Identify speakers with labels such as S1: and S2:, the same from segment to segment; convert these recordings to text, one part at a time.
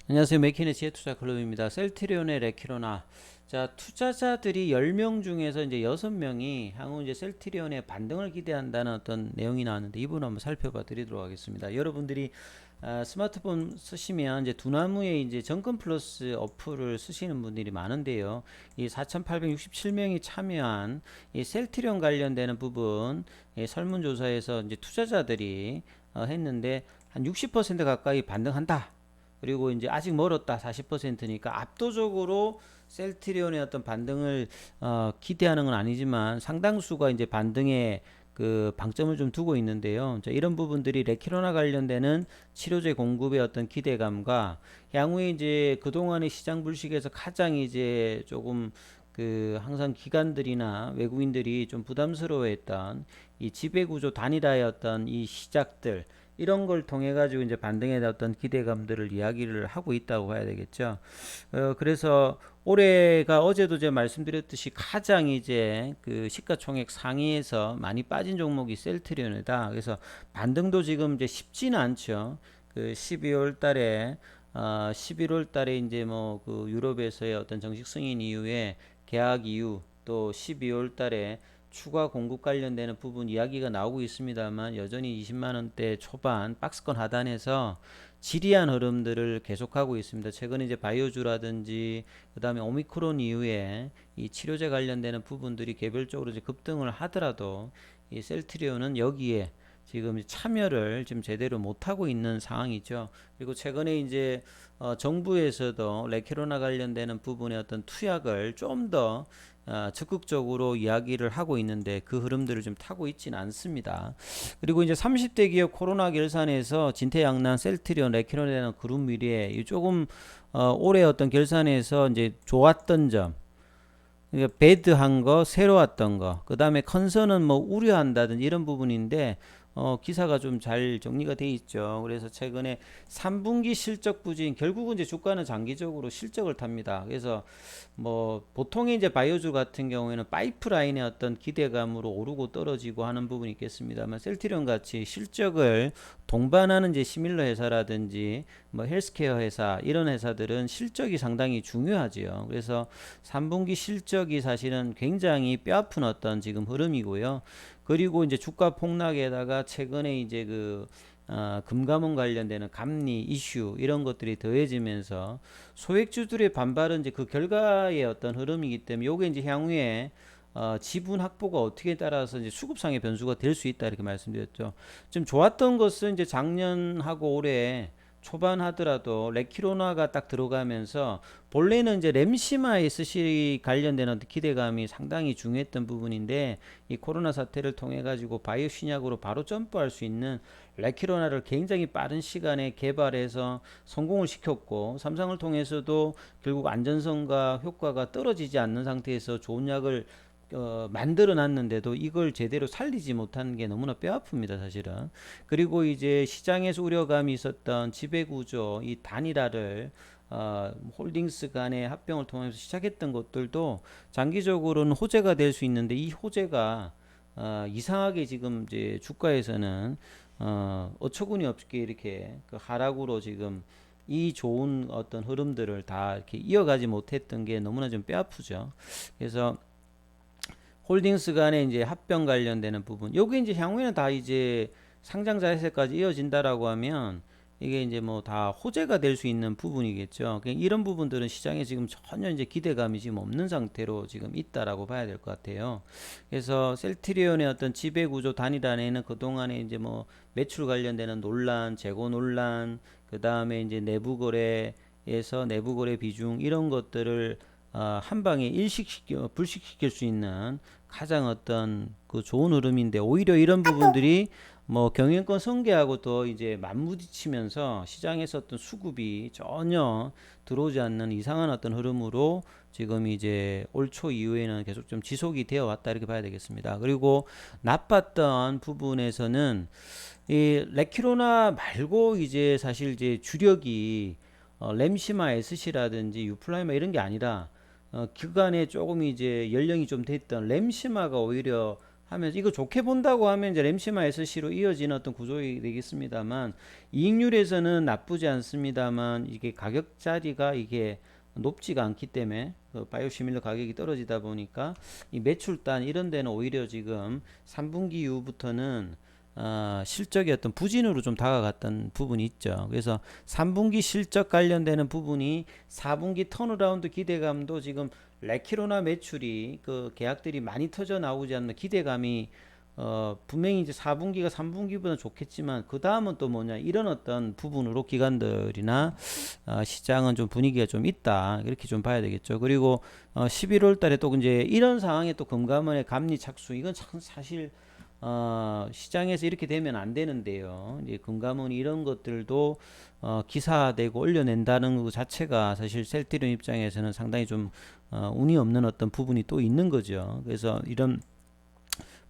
S1: 안녕하세요. 맥킨의 지혜투자 클럽입니다. 셀트리온의 레키로나. 자, 투자자들이 10명 중에서 이제 6명이 향후 이제 셀트리온의 반등을 기대한다는 어떤 내용이 나왔는데, 이 부분 한번 살펴봐 드리도록 하겠습니다. 여러분들이 스마트폰 쓰시면 이제 두나무에 이제 정권 플러스 어플을 쓰시는 분들이 많은데요. 이 4,867명이 참여한 이 셀트리온 관련되는 부분 설문조사에서 이제 투자자들이 했는데 한 60% 가까이 반등한다. 그리고 이제 아직 멀었다 40%니까 압도적으로 셀트리온의 어떤 반등을 기대하는 건 아니지만 상당수가 이제 반등에 그 방점을 좀 두고 있는데요. 자, 이런 부분들이 레키로나 관련되는 치료제 공급의 어떤 기대감과 향후에 이제 그동안의 시장 불식에서 가장 이제 조금 그 항상 기관들이나 외국인들이 좀 부담스러워했던 이 지배구조 단일화의 어떤 이 시작들, 이런 걸 통해 가지고 이제 반등에 대한 어떤 기대감들을 이야기를 하고 있다고 봐야 되겠죠. 그래서 올해가 어제도 제가 말씀드렸듯이 가장 이제 그 시가총액 상위에서 많이 빠진 종목이 셀트리온이다. 그래서 반등도 지금 이제 쉽지는 않죠. 그 12월 달에 11월 달에 이제 뭐 그 유럽에서의 어떤 정식 승인 이후에 계약 이후 또 12월 달에 추가 공급 관련되는 부분 이야기가 나오고 있습니다만, 여전히 20만 원대 초반 박스권 하단에서 지리한 흐름들을 계속하고 있습니다. 최근에 이제 바이오주라든지 그다음에 오미크론 이후에 이 치료제 관련되는 부분들이 개별적으로 이제 급등을 하더라도 이 셀트리온은 여기에 지금 참여를 지금 제대로 못하고 있는 상황이죠. 그리고 최근에 이제 정부에서도 레케로나 관련되는 부분의 어떤 투약을 좀더 적극적으로 이야기를 하고 있는데, 그 흐름들을 좀 타고 있지는 않습니다. 그리고 이제 30대 기업 코로나 결산에서 진퇴양난, 셀트리온, 레키론이라는 그룹 미래 조금 올해 어떤 결산에서 이제 좋았던 점, 그러니까 배드한 거, 새로웠던 거, 그 다음에 컨선은 뭐 우려한다든 이런 부분인데, 기사가 좀 잘 정리가 돼 있죠. 그래서 최근에 3분기 실적 부진, 결국은 이제 주가는 장기적으로 실적을 탑니다. 그래서 뭐 보통의 이제 바이오주 같은 경우에는 파이프라인의 어떤 기대감으로 오르고 떨어지고 하는 부분이 있겠습니다만, 셀트리온 같이 실적을 동반하는 이제 시밀러 회사라든지 뭐 헬스케어 회사, 이런 회사들은 실적이 상당히 중요하지요. 그래서 3분기 실적이 사실은 굉장히 뼈아픈 어떤 지금 흐름이고요. 그리고 이제 주가 폭락에다가 최근에 이제 그 금감원 관련되는 감리 이슈, 이런 것들이 더해지면서 소액주들의 반발은 이제 그 결과의 어떤 흐름이기 때문에, 요게 이제 향후에 지분 확보가 어떻게 따라서 이제 수급상의 변수가 될 수 있다, 이렇게 말씀드렸죠. 좀 좋았던 것은 이제 작년하고 올해 초반 하더라도 레키로나가 딱 들어가면서, 본래는 이제 램시마 SC 관련되는 기대감이 상당히 중요했던 부분인데, 이 코로나 사태를 통해 가지고 바이오 신약으로 바로 점프할 수 있는 레키로나를 굉장히 빠른 시간에 개발해서 성공을 시켰고, 삼성을 통해서도 결국 안전성과 효과가 떨어지지 않는 상태에서 좋은 약을 만들어 놨는데도 이걸 제대로 살리지 못한 게 너무나 뼈아픕니다, 사실은. 그리고 이제 시장에서 우려감이 있었던 지배구조, 이 단일화를 홀딩스 간의 합병을 통해서 시작했던 것들도 장기적으로는 호재가 될 수 있는데, 이 호재가 이상하게 지금 이제 주가에서는 어처구니 없게 이렇게 그 하락으로 지금 이 좋은 어떤 흐름들을 다 이렇게 이어가지 못했던 게 너무나 좀 뼈아프죠. 그래서 홀딩스 간의 이제 합병 관련되는 부분, 요게 이제 향후에는 다 이제 상장 자회사까지 이어진다라고 하면 이게 이제 뭐 다 호재가 될 수 있는 부분이겠죠. 그냥 이런 부분들은 시장에 지금 전혀 이제 기대감이 지금 없는 상태로 지금 있다라고 봐야 될 것 같아요. 그래서 셀트리온의 어떤 지배 구조 단일화에는 그동안에 이제 뭐 매출 관련되는 논란, 재고 논란, 그 다음에 이제 내부 거래에서 내부 거래 비중, 이런 것들을 한 방에 일식시켜 불식시킬 수 있는 가장 어떤 그 좋은 흐름인데, 오히려 이런 부분들이 뭐 경영권 승계하고 또 이제 맞무딪히면서 시장에서 어떤 수급이 전혀 들어오지 않는 이상한 어떤 흐름으로 지금 이제 올 초 이후에는 계속 좀 지속이 되어 왔다, 이렇게 봐야 되겠습니다. 그리고 나빴던 부분에서는 이 레키로나 말고 이제 사실 이제 주력이 램시마 SC라든지 유플라이마 이런 게 아니라 그간에 조금 이제 연령이 좀 됐던 램시마가 오히려 하면서 이거 좋게 본다고 하면 이제 램시마 SC로 이어지는 어떤 구조가 되겠습니다만 이익률에서는 나쁘지 않습니다만 이게 가격 자리가 이게 높지가 않기 때문에 그 바이오시밀러 가격이 떨어지다 보니까 이 매출단 이런 데는 오히려 지금 3분기 이후부터는 실적의 어떤 부진으로 좀 다가갔던 부분이 있죠. 그래서 3분기 실적 관련되는 부분이 4분기 턴어라운드 기대감도 지금 레키로나 매출이 그 계약들이 많이 터져 나오지 않는 기대감이 분명히 이제 4분기가 3분기보다 좋겠지만 그 다음은 또 뭐냐 이런 어떤 부분으로 기관들이나 시장은 좀 분위기가 좀 있다 이렇게 좀 봐야 되겠죠. 그리고 11월 달에 또 이제 이런 상황에 또 금감원의 감리 착수 이건 참 사실 시장에서 이렇게 되면 안 되는데요. 이제 금감원이 이런 것들도 기사되고 올려낸다는 것 자체가 사실 셀트리온 입장에서는 상당히 좀 운이 없는 어떤 부분이 또 있는 거죠. 그래서 이런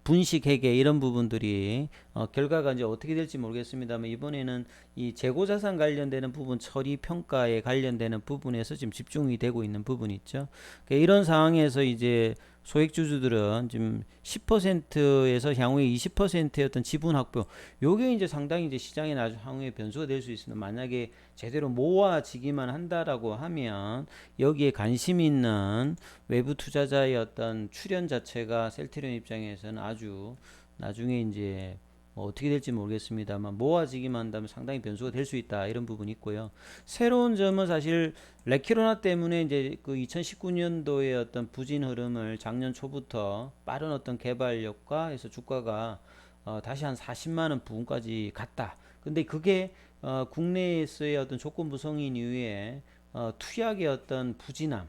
S1: 분식 회계 이런 부분들이 결과가 이제 어떻게 될지 모르겠습니다만 이번에는 이 재고자산 관련되는 부분 처리 평가에 관련되는 부분에서 지금 집중이 되고 있는 부분이 있죠. 그러니까 이런 상황에서 이제 소액주주들은 지금 10%에서 향후에 20%의 어떤 지분 확보, 요게 이제 상당히 이제 시장에 나중 향후에 변수가 될 수 있습니다. 만약에 제대로 모아지기만 한다라고 하면 여기에 관심 있는 외부 투자자의 어떤 출현 자체가 셀트리온 입장에서는 아주 나중에 이제 뭐 어떻게 될지 모르겠습니다만 모아지기만 한다면 상당히 변수가 될 수 있다 이런 부분이 있고요. 새로운 점은 사실 레키로나 때문에 이제 그 2019년도의 어떤 부진 흐름을 작년 초부터 빠른 어떤 개발력과 해서 주가가 다시 한 40만 원 부근까지 갔다. 근데 그게 국내에서의 어떤 조건부 성인 이후에 투약의 어떤 부진함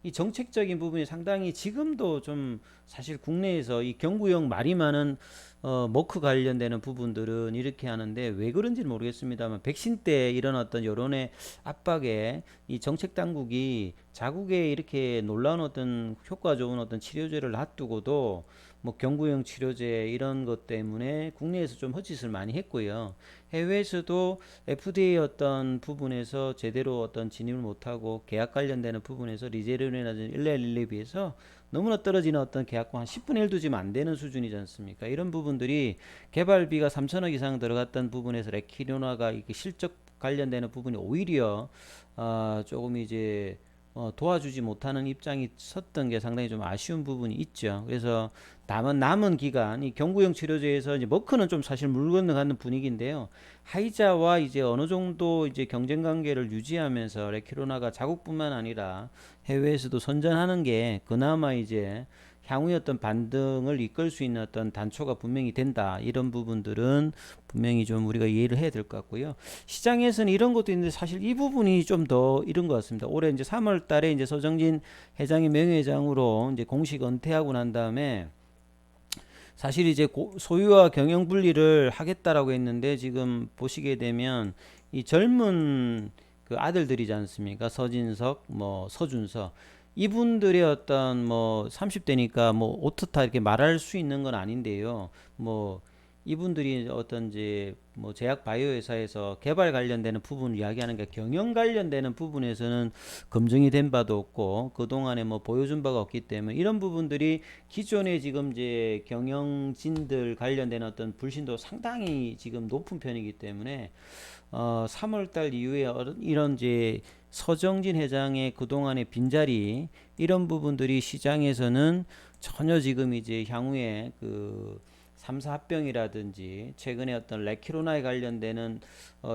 S1: 이 정책적인 부분이 상당히 지금도 좀 사실 국내에서 이 경구용 말이 많은 머크 관련되는 부분들은 이렇게 하는데 왜 그런지는 모르겠습니다만 백신 때 이런 어떤 여론의 압박에 이 정책 당국이 자국에 이렇게 놀라운 어떤 효과 좋은 어떤 치료제를 놔두고도 뭐 경구용 치료제 이런 것 때문에 국내에서 좀 헛짓을 많이 했고요. 해외에서도 FDA 어떤 부분에서 제대로 어떤 진입을 못하고 계약 관련되는 부분에서 리제르네라든지 일레일리에 비해서 너무나 떨어지는 어떤 계약과 한 10분의 1도 지금 안 되는 수준이지 않습니까? 이런 부분들이 개발비가 3천억 이상 들어갔던 부분에서 레키노나가 이게 실적 관련되는 부분이 오히려 조금 이제 도와주지 못하는 입장이 섰던 게 상당히 좀 아쉬운 부분이 있죠. 그래서 남은 기간 이 경구용 치료제에서 이제 머크는 좀 사실 물 건너가는 분위기인데요. 하이자와 이제 어느 정도 이제 경쟁 관계를 유지하면서 레키로나가 자국뿐만 아니라 해외에서도 선전하는 게 그나마 이제 향후의 어떤 반등을 이끌 수 있는 어떤 단초가 분명히 된다. 이런 부분들은 분명히 좀 우리가 이해를 해야 될 것 같고요. 시장에서는 이런 것도 있는데 사실 이 부분이 좀 더 이런 것 같습니다. 올해 이제 3월 달에 이제 서정진 회장이 명예회장으로 이제 공식 은퇴하고 난 다음에 사실 이제 소유와 경영 분리를 하겠다라고 했는데 지금 보시게 되면 이 젊은 그 아들들이지 않습니까? 서진석, 뭐 서준석 이분들의 어떤 뭐 30대니까 뭐 오토타 이렇게 말할 수 있는 건 아닌데요. 뭐 이분들이 어떤 이제 뭐 제약 바이오 회사에서 개발 관련되는 부분을 이야기하는 게 경영 관련되는 부분에서는 검증이 된 바도 없고 그동안에 뭐 보여준 바가 없기 때문에 이런 부분들이 기존에 지금 이제 경영진들 관련된 어떤 불신도 상당히 지금 높은 편이기 때문에 3월 달 이후에 이런 이제 서정진 회장의 그동안의 빈자리 이런 부분들이 시장에서는 전혀 지금 이제 향후에 그 3사 합병이라든지 최근에 어떤 레키로나에 관련되는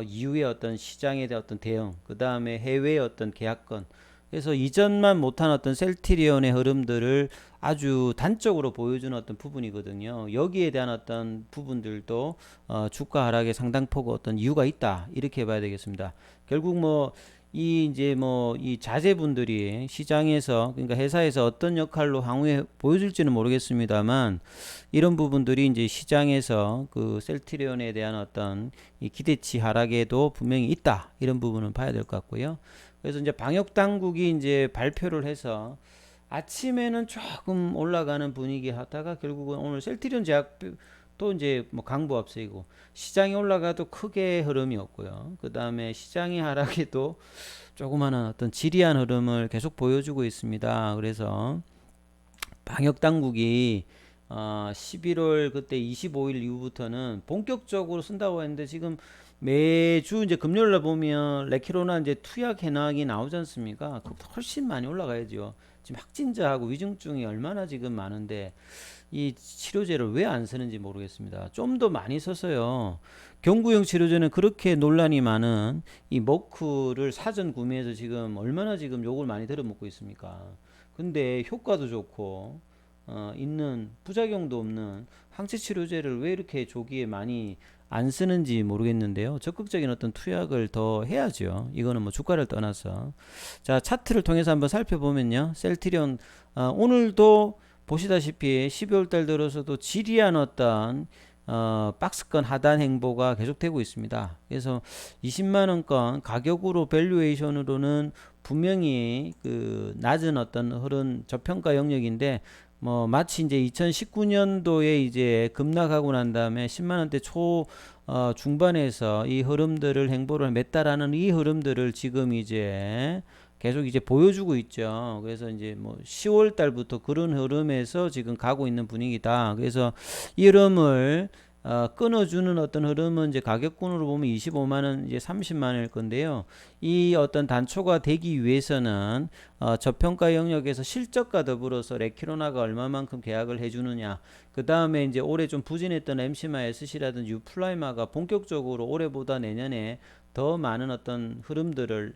S1: 이후의 어떤 시장에 대한 어떤 대응, 그 다음에 해외의 어떤 계약권, 그래서 이전만 못한 어떤 셀트리온의 흐름들을 아주 단적으로 보여주는 어떤 부분이거든요. 여기에 대한 어떤 부분들도 주가 하락의 상당폭의 어떤 이유가 있다 이렇게 봐야 되겠습니다. 결국 뭐 이 이제 뭐 이 자제분들이 시장에서 그러니까 회사에서 어떤 역할로 향후에 보여줄지는 모르겠습니다만 이런 부분들이 이제 시장에서 그 셀트리온에 대한 어떤 이 기대치 하락에도 분명히 있다 이런 부분은 봐야 될 것 같고요. 그래서 이제 방역 당국이 이제 발표를 해서 아침에는 조금 올라가는 분위기 하다가 결국은 오늘 셀트리온 제약 또 이제 뭐 강보 앞세이고 시장이 올라가도 크게 흐름이 없고요. 그 다음에 시장이 하락에도 조그마한 어떤 지리한 흐름을 계속 보여주고 있습니다. 그래서 방역 당국이 11월 그때 25일 이후부터는 본격적으로 쓴다고 했는데 지금 매주 이제 금요일날 보면 레키로나 이제 투약 해나기 나오지 않습니까? 그보다 훨씬 많이 올라가야죠. 지금 확진자하고 위중증이 얼마나 지금 많은데 이 치료제를 왜 안 쓰는지 모르겠습니다. 좀 더 많이 써서요. 경구용 치료제는 그렇게 논란이 많은 이 머크를 사전 구매해서 지금 얼마나 지금 욕을 많이 들어먹고 있습니까? 근데 효과도 좋고 있는 부작용도 없는 항체 치료제를 왜 이렇게 조기에 많이 안 쓰는지 모르겠는데요. 적극적인 어떤 투약을 더 해야죠. 이거는 뭐 주가를 떠나서. 자, 차트를 통해서 한번 살펴보면요. 셀트리온 오늘도 보시다시피 12월 달 들어서도 지리한 어떤 박스권 하단 행보가 계속되고 있습니다. 그래서 20만 원권 가격으로 밸류에이션으로는 분명히 그 낮은 어떤 흐른 저평가 영역인데 뭐 마치 이제 2019년도에 이제 급락하고 난 다음에 10만 원대 초 중반에서 이 흐름들을 행보를 맺다라는 이 흐름들을 지금 이제 계속 이제 보여주고 있죠. 그래서 이제 뭐 10월 달부터 그런 흐름에서 지금 가고 있는 분위기다. 그래서 이 흐름을 끊어주는 어떤 흐름은 이제 가격군으로 보면 25만 원, 이제 30만 원일 건데요. 이 어떤 단초가 되기 위해서는 저평가 영역에서 실적과 더불어서 레키로나가 얼마만큼 계약을 해주느냐. 그 다음에 이제 올해 좀 부진했던 엠시마, SC라든지 유플라이마가 본격적으로 올해보다 내년에 더 많은 어떤 흐름들을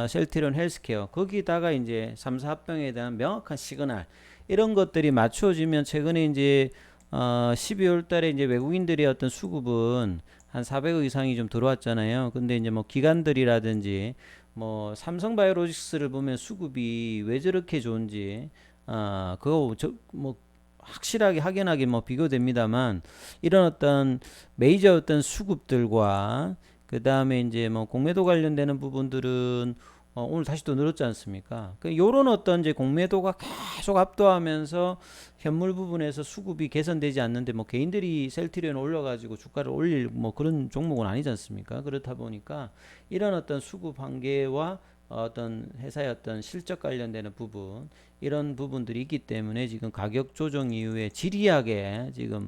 S1: 셀트리온 헬스케어 거기다가 이제 3사 합병에 대한 명확한 시그널 이런 것들이 맞춰지면 최근에 이제 12월 달에 이제 외국인들의 어떤 수급은 한 400억 이상이 좀 들어왔잖아요. 근데 이제 뭐 기관들이라든지 뭐 삼성바이오로직스를 보면 수급이 왜 저렇게 좋은지 그거 뭐 확실하게 확연하게 뭐 비교됩니다만 이런 어떤 메이저 어떤 수급들과 그 다음에 이제 뭐 공매도 관련되는 부분들은 오늘 다시 또 늘었지 않습니까? 요런 어떤 이제 공매도가 계속 압도하면서 현물 부분에서 수급이 개선되지 않는데 뭐 개인들이 셀트리온 올려가지고 주가를 올릴 뭐 그런 종목은 아니지 않습니까? 그렇다 보니까 이런 어떤 수급 한계와 어떤 회사의 어떤 실적 관련되는 부분 이런 부분들이 있기 때문에 지금 가격 조정 이후에 지리하게 지금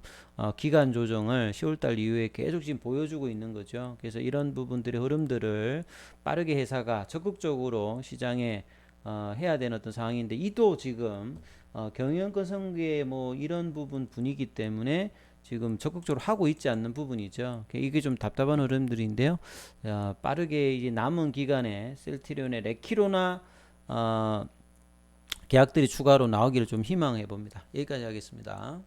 S1: 기간 조정을 10월달 이후에 계속 지금 보여주고 있는 거죠. 그래서 이런 부분들의 흐름들을 빠르게 회사가 적극적으로 시장에 해야 되는 어떤 상황인데 이도 지금 경영권 설계 뭐 이런 부분 분위기 때문에 지금 적극적으로 하고 있지 않는 부분이죠. 이게 좀 답답한 흐름들인데요. 빠르게 이제 남은 기간에 셀트리온의 레키로나 계약들이 추가로 나오기를 좀 희망해 봅니다. 여기까지 하겠습니다.